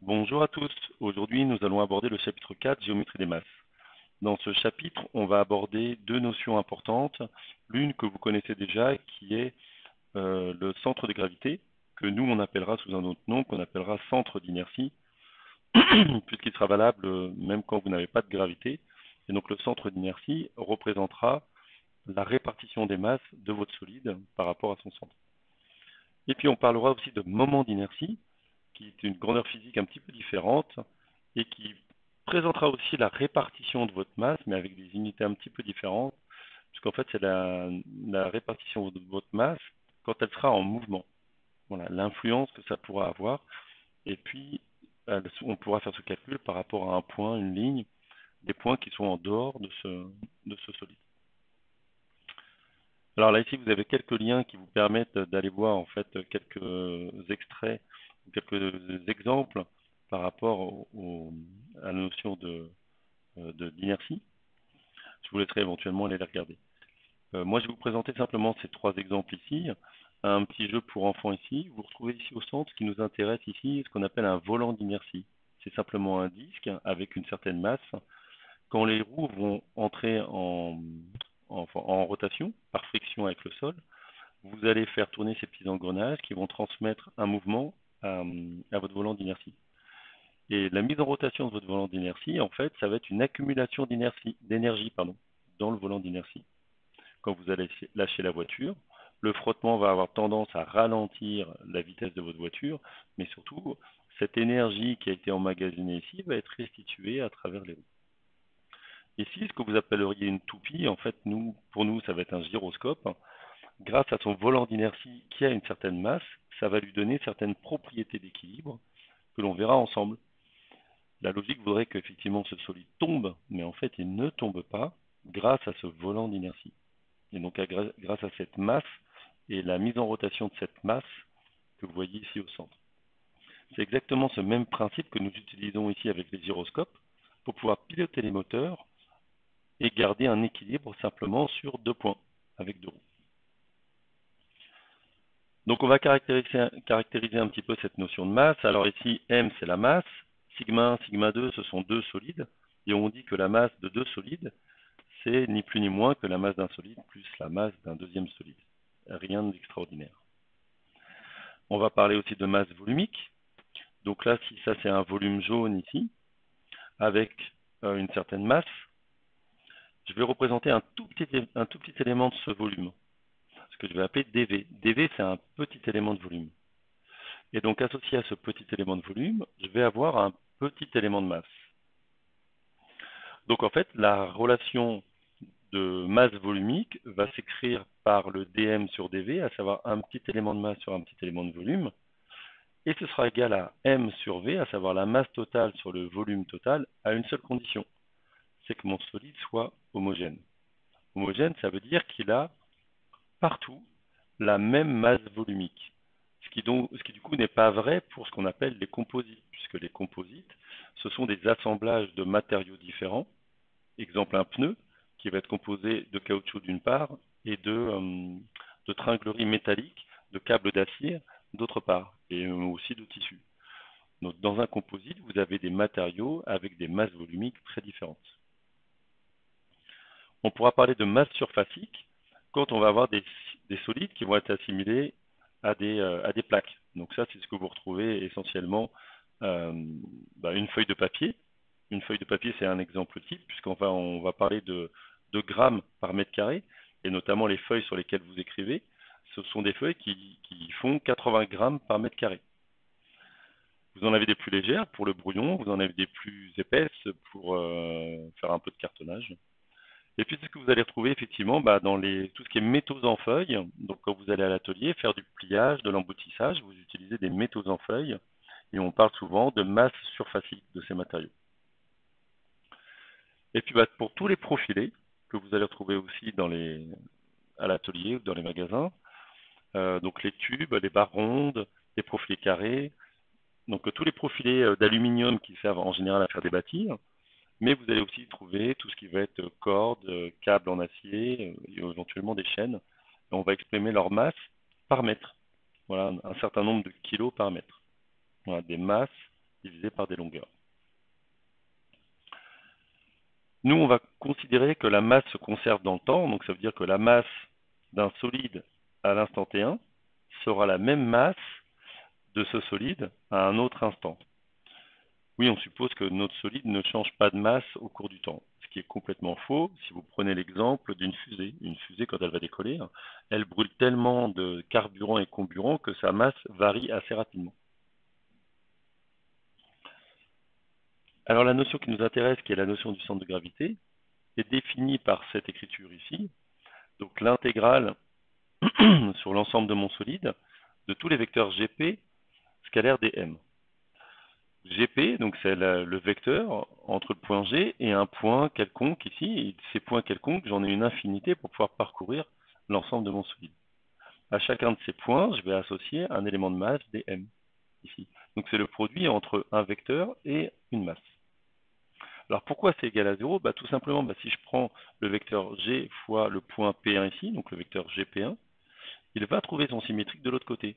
Bonjour à tous. Aujourd'hui, nous allons aborder le chapitre 4, Géométrie des masses. Dans ce chapitre, on va aborder deux notions importantes. L'une que vous connaissez déjà, qui est le centre de gravité, que nous, on appellera sous un autre nom, qu'on appellera centre d'inertie, puisqu'il sera valable même quand vous n'avez pas de gravité. Et donc, le centre d'inertie représentera la répartition des masses de votre solide par rapport à son centre. Et puis, on parlera aussi de moment d'inertie, qui est une grandeur physique un petit peu différente et qui présentera aussi la répartition de votre masse, mais avec des unités un petit peu différentes, puisqu'en fait, c'est la répartition de votre masse quand elle sera en mouvement. Voilà, l'influence que ça pourra avoir. Et puis, on pourra faire ce calcul par rapport à un point, une ligne, des points qui sont en dehors de ce solide. Alors là, ici, vous avez quelques liens qui vous permettent d'aller voir en fait quelques extraits, quelques exemples par rapport à la notion d'inertie. Je vous laisserai éventuellement aller les regarder. Moi, je vais vous présenter simplement ces trois exemples ici. Un petit jeu pour enfants ici. Vous retrouvez ici au centre, ce qui nous intéresse ici, ce qu'on appelle un volant d'inertie. C'est simplement un disque avec une certaine masse. Quand les roues vont entrer en rotation, par friction avec le sol, vous allez faire tourner ces petits engrenages qui vont transmettre un mouvement à votre volant d'inertie. Et la mise en rotation de votre volant d'inertie, en fait, ça va être une accumulation d'énergie dans le volant d'inertie. Quand vous allez lâcher la voiture, le frottement va avoir tendance à ralentir la vitesse de votre voiture, mais surtout, cette énergie qui a été emmagasinée ici va être restituée à travers les roues. Ici, ce que vous appelleriez une toupie, en fait, pour nous, ça va être un gyroscope. Grâce à son volant d'inertie qui a une certaine masse, ça va lui donner certaines propriétés d'équilibre que l'on verra ensemble. La logique voudrait qu'effectivement ce solide tombe, mais en fait il ne tombe pas grâce à ce volant d'inertie. Et donc grâce à cette masse et la mise en rotation de cette masse que vous voyez ici au centre. C'est exactement ce même principe que nous utilisons ici avec les gyroscopes pour pouvoir piloter les moteurs et garder un équilibre simplement sur deux points avec deux roues. Donc on va caractériser un petit peu cette notion de masse. Alors ici, M c'est la masse, sigma 1, sigma 2 ce sont deux solides, et on dit que la masse de deux solides, c'est ni plus ni moins que la masse d'un solide plus la masse d'un deuxième solide. Rien d'extraordinaire. On va parler aussi de masse volumique. Donc là, si ça c'est un volume jaune ici, avec une certaine masse, je vais représenter un tout petit élément de ce volume, ce que je vais appeler dV. dV c'est un petit élément de volume. Et donc associé à ce petit élément de volume, je vais avoir un petit élément de masse. Donc en fait, la relation de masse volumique va s'écrire par le dm sur dv, à savoir un petit élément de masse sur un petit élément de volume, et ce sera égal à m sur v, à savoir la masse totale sur le volume total, à une seule condition, c'est que mon solide soit homogène. Homogène, ça veut dire qu'il a partout la même masse volumique. Ce qui du coup n'est pas vrai pour ce qu'on appelle les composites, puisque les composites, ce sont des assemblages de matériaux différents. Exemple, un pneu qui va être composé de caoutchouc d'une part et de tringleries métalliques, de câbles d'acier d'autre part, et aussi de tissus. Donc, dans un composite, vous avez des matériaux avec des masses volumiques très différentes. On pourra parler de masse surfacique quand on va avoir des solides qui vont être assimilés à des plaques. Donc ça, c'est ce que vous retrouvez essentiellement une feuille de papier. Une feuille de papier, c'est un exemple type, on va parler de grammes par mètre carré, et notamment les feuilles sur lesquelles vous écrivez, ce sont des feuilles qui font 80 grammes par mètre carré. Vous en avez des plus légères pour le brouillon, vous en avez des plus épaisses pour faire un peu de cartonnage. Et puis, c'est ce que vous allez retrouver effectivement dans tout ce qui est métaux en feuilles. Donc, quand vous allez à l'atelier faire du pliage, de l'emboutissage, vous utilisez des métaux en feuilles et on parle souvent de masse surfacique de ces matériaux. Et puis, pour tous les profilés que vous allez retrouver aussi à l'atelier ou dans les magasins, donc les tubes, les barres rondes, les profilés carrés, donc tous les profilés d'aluminium qui servent en général à faire des bâtis. Mais vous allez aussi trouver tout ce qui va être cordes, câbles en acier, et éventuellement des chaînes. Et on va exprimer leur masse par mètre. Voilà, un certain nombre de kilos par mètre. Voilà, des masses divisé par des longueurs. Nous, on va considérer que la masse se conserve dans le temps, donc ça veut dire que la masse d'un solide à l'instant T1 sera la même masse de ce solide à un autre instant. Oui, on suppose que notre solide ne change pas de masse au cours du temps, ce qui est complètement faux. Si vous prenez l'exemple d'une fusée, une fusée, quand elle va décoller, elle brûle tellement de carburant et comburant que sa masse varie assez rapidement. Alors la notion qui nous intéresse, qui est la notion du centre de gravité, est définie par cette écriture ici, donc l'intégrale sur l'ensemble de mon solide de tous les vecteurs GP scalaires dm. GP, donc c'est le vecteur entre le point G et un point quelconque ici, et ces points quelconques, j'en ai une infinité pour pouvoir parcourir l'ensemble de mon solide. À chacun de ces points, je vais associer un élément de masse dm ici. Donc c'est le produit entre un vecteur et une masse. Alors pourquoi c'est égal à 0? Tout simplement, si je prends le vecteur G fois le point P1 ici, donc le vecteur GP1, il va trouver son symétrique de l'autre côté.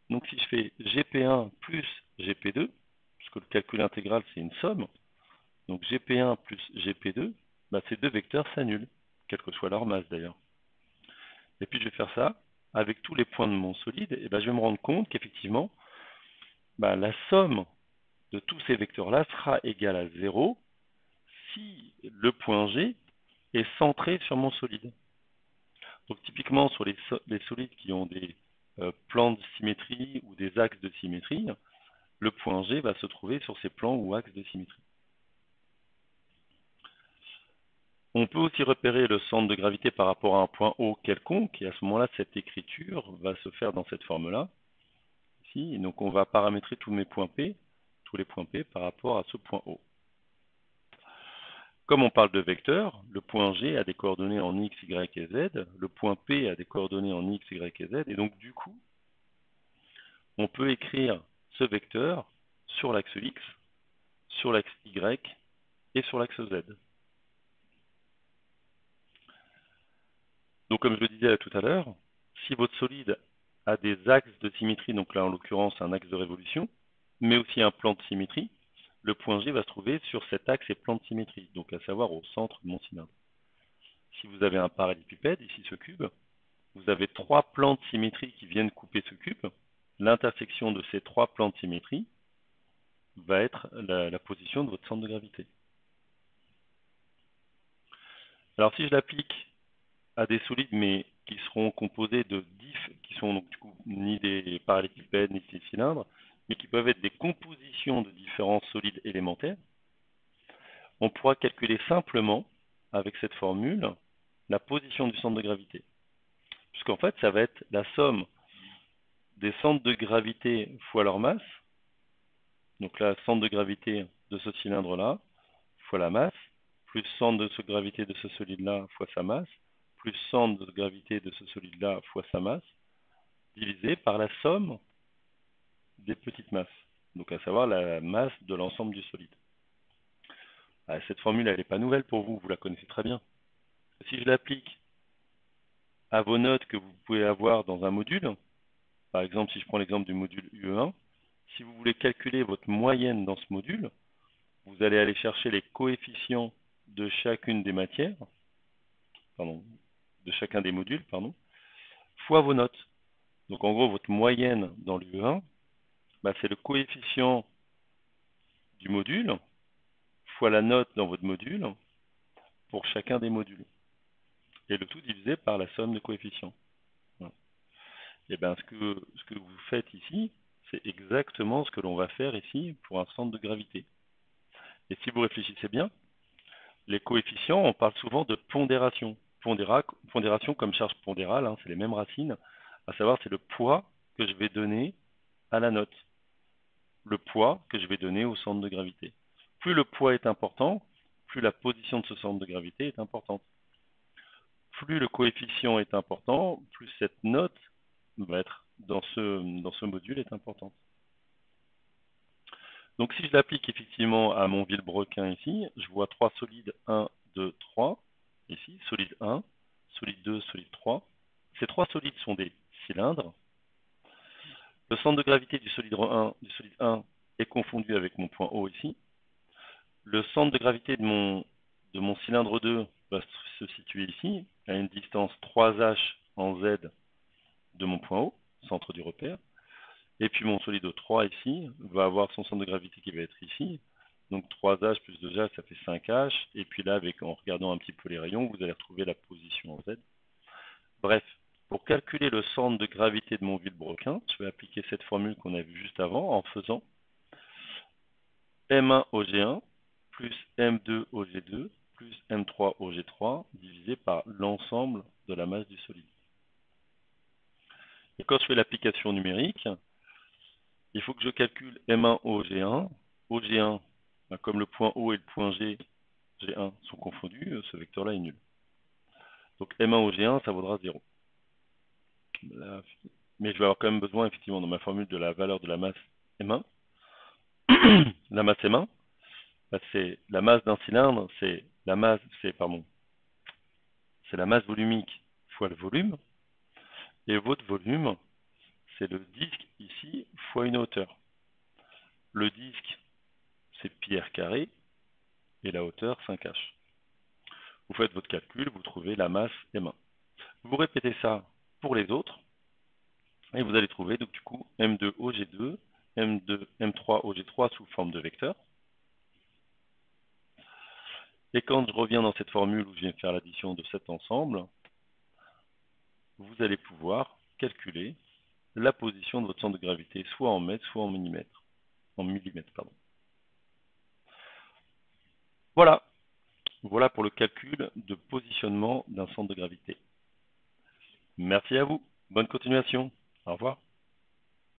Donc si je fais GP1 plus GP2, puisque le calcul intégral c'est une somme, donc GP1 plus GP2, ces deux vecteurs s'annulent, quelle que soit leur masse d'ailleurs. Et puis je vais faire ça avec tous les points de mon solide, et je vais me rendre compte qu'effectivement, la somme de tous ces vecteurs-là sera égale à 0 si le point G est centré sur mon solide. Donc typiquement sur les solides qui ont des plans de symétrie ou des axes de symétrie, le point G va se trouver sur ces plans ou axes de symétrie. On peut aussi repérer le centre de gravité par rapport à un point O quelconque, et à ce moment-là, cette écriture va se faire dans cette forme-là. Ici, et donc on va paramétrer tous les points P par rapport à ce point O. Comme on parle de vecteurs, le point G a des coordonnées en X, Y et Z, le point P a des coordonnées en X, Y et Z, et donc du coup, on peut écrire ce vecteur sur l'axe X, sur l'axe Y et sur l'axe Z. Donc comme je le disais tout à l'heure, si votre solide a des axes de symétrie, donc là en l'occurrence un axe de révolution, mais aussi un plan de symétrie, le point G va se trouver sur cet axe et plan de symétrie, donc à savoir au centre de mon cylindre. Si vous avez un parallélépipède, ici ce cube, vous avez trois plans de symétrie qui viennent couper ce cube. L'intersection de ces trois plans de symétrie va être la position de votre centre de gravité. Alors si je l'applique à des solides, mais qui seront composés de qui sont donc du coup ni des parallélépipèdes ni des cylindres, mais qui peuvent être des compositions de différents solides élémentaires, on pourra calculer simplement, avec cette formule, la position du centre de gravité. Puisqu'en fait, ça va être la somme des centres de gravité fois leur masse. Donc là, centre de gravité de ce cylindre-là, fois la masse, plus centre de gravité de ce solide-là, fois sa masse, plus centre de gravité de ce solide-là, fois sa masse, divisé par la somme des petites masses. Donc à savoir la masse de l'ensemble du solide. Cette formule, elle n'est pas nouvelle pour vous, vous la connaissez très bien. Si je l'applique à vos notes que vous pouvez avoir dans un module, par exemple si je prends l'exemple du module UE1, si vous voulez calculer votre moyenne dans ce module, vous allez aller chercher les coefficients de chacune des matières, de chacun des modules, fois vos notes. Donc en gros, votre moyenne dans l'UE1, c'est le coefficient du module fois la note dans votre module pour chacun des modules. Et le tout divisé par la somme de coefficients. Voilà. Et ce que vous faites ici, c'est exactement ce que l'on va faire ici pour un centre de gravité. Et si vous réfléchissez bien, les coefficients, on parle souvent de pondération. Pondération comme charge pondérale, c'est les mêmes racines, à savoir c'est le poids que je vais donner à la note, le poids que je vais donner au centre de gravité. Plus le poids est important, plus la position de ce centre de gravité est importante. Plus le coefficient est important, plus cette note va être dans ce module est importante. Donc si je l'applique effectivement à mon vilebrequin ici, je vois trois solides 1, 2, 3. Ici, solide 1, solide 2, solide 3. Ces trois solides sont des cylindres. Le centre de gravité du solide 1 est confondu avec mon point O ici. Le centre de gravité de mon cylindre 2 va se situer ici, à une distance 3h en Z de mon point O, centre du repère. Et puis mon solide 3 ici va avoir son centre de gravité qui va être ici. Donc 3h plus 2h, ça fait 5h. Et puis là, en regardant un petit peu les rayons, vous allez retrouver la position en Z. Bref, pour calculer le centre de gravité de mon vilebrequin, je vais appliquer cette formule qu'on a vue juste avant en faisant M1 au G1 plus M2 au G2 plus M3 au G3 divisé par l'ensemble de la masse du solide. Et quand je fais l'application numérique, il faut que je calcule M1 au G1. Au G1, comme le point O et le point G1 sont confondus, ce vecteur-là est nul. Donc M1 au G1, ça vaudra 0. Mais je vais avoir quand même besoin, effectivement, dans ma formule de la valeur de la masse M1. La masse M1, c'est la masse d'un cylindre, c'est la masse volumique fois le volume. Et votre volume, c'est le disque ici fois une hauteur. Le disque, c'est pi r carré et la hauteur 5h. Vous faites votre calcul, vous trouvez la masse M1. Vous répétez ça pour les autres et vous allez trouver donc du coup M2 au G2, M3 au G3 sous forme de vecteur. Et quand je reviens dans cette formule où je viens faire l'addition de cet ensemble, vous allez pouvoir calculer la position de votre centre de gravité, soit en mètres, soit en millimètres. Voilà pour le calcul de positionnement d'un centre de gravité. Merci à vous. Bonne continuation. Au revoir.